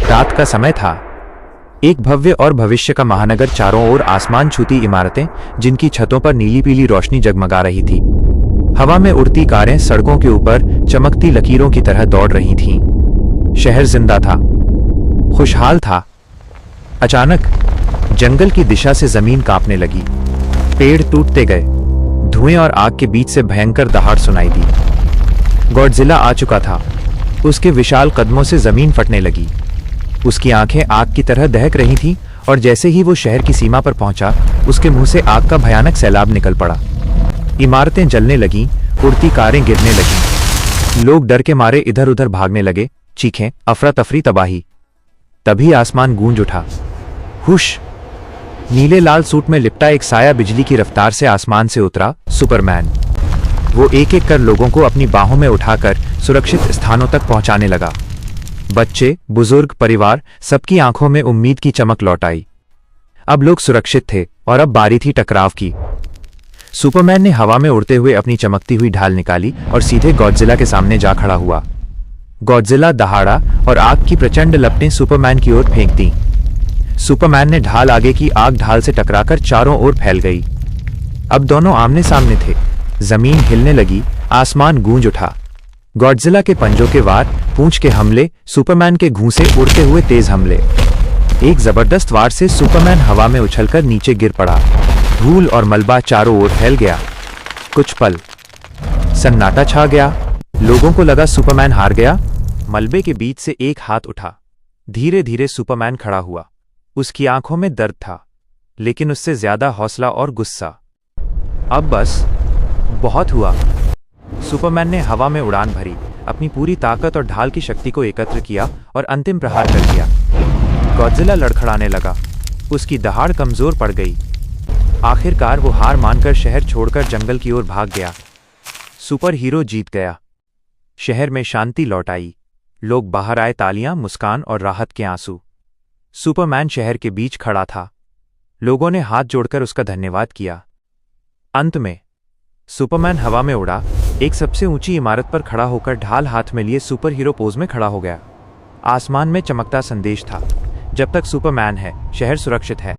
रात का समय था। एक भव्य और भविष्य का महानगर, चारों ओर आसमान छूती इमारतें जिनकी छतों पर नीली पीली रोशनी जगमगा रही थी। हवा में उड़ती कारें सड़कों के ऊपर चमकती लकीरों की तरह दौड़ रही थीं। शहर जिंदा था, खुशहाल था। अचानक जंगल की दिशा से जमीन कांपने लगी। पेड़ टूटते गए। धुएं और आग के बीच से भयंकर दहाड़ सुनाई दी। गॉडजिला आ चुका था। उसके विशाल कदमों से जमीन फटने लगी। उसकी आंखें आग की तरह दहक रही थीं और जैसे ही वो शहर की सीमा पर पहुंचा, उसके मुंह से आग का भयानक सैलाब निकल पड़ा। इमारतें जलने लगीं, उड़ती कारें गिरने लगीं। लोग डर के मारे इधर उधर भागने लगे, चीखें, अफरा तफरी, तबाही। तभी आसमान गूंज उठा। हुश! नीले लाल सूट में लिपटा एक साया बिजली की रफ्तार से आसमान से उतरा। सुपरमैन। वो एक एक कर लोगों को अपनी बाहों में उठाकर सुरक्षित स्थानों तक पहुंचाने लगा। बच्चे, बुजुर्ग, परिवार, सबकी आंखों में उम्मीद की चमक लौट आई। अब लोग सुरक्षित थे और अब बारी थी टकराव की। सुपरमैन ने हवा में उड़ते हुए अपनी चमकती हुई ढाल निकाली और सीधे गॉडजिला के सामने जा खड़ा हुआ। गॉडजिला दहाड़ा और आग की प्रचंड लपटें सुपरमैन की ओर फेंक दी। सुपरमैन ने ढाल आगे की आग ढाल से टकराकर चारों ओर फैल गई। अब दोनों आमने सामने थे। जमीन हिलने लगी, आसमान गूंज उठा। गॉडजिला के पंजों के वार, पूंछ के हमले, सुपरमैन के घूंसे उड़ते हुए तेज हमले। एक जबरदस्त वार से सुपरमैन हवा में उछलकर नीचे गिर पड़ा। धूल और मलबा चारों ओर फैल गया। कुछ पल सन्नाटा छा गया। लोगों को लगा सुपरमैन हार गया। मलबे के बीच से एक हाथ उठा। धीरे धीरे सुपरमैन खड़ा हुआ। उसकी आंखों में दर्द था, लेकिन उससे ज्यादा हौसला और गुस्सा। अब बस बहुत हुआ। सुपरमैन ने हवा में उड़ान भरी, अपनी पूरी ताकत और ढाल की शक्ति को एकत्र किया और अंतिम प्रहार कर दिया। गॉडजिला लड़खड़ाने लगा। उसकी दहाड़ कमजोर पड़ गई। आखिरकार वो हार मानकर शहर छोड़कर जंगल की ओर भाग गया। सुपर हीरो जीत गया। शहर में शांति लौट आई। लोग बाहर आए, तालियां, मुस्कान और राहत के आंसू। सुपरमैन शहर के बीच खड़ा था। लोगों ने हाथ जोड़कर उसका धन्यवाद किया। अंत में सुपरमैन हवा में उड़ा, एक सबसे ऊंची इमारत पर खड़ा होकर ढाल हाथ में लिए सुपर हीरो पोज में खड़ा हो गया। आसमान में चमकता संदेश था, जब तक सुपरमैन है, शहर सुरक्षित है।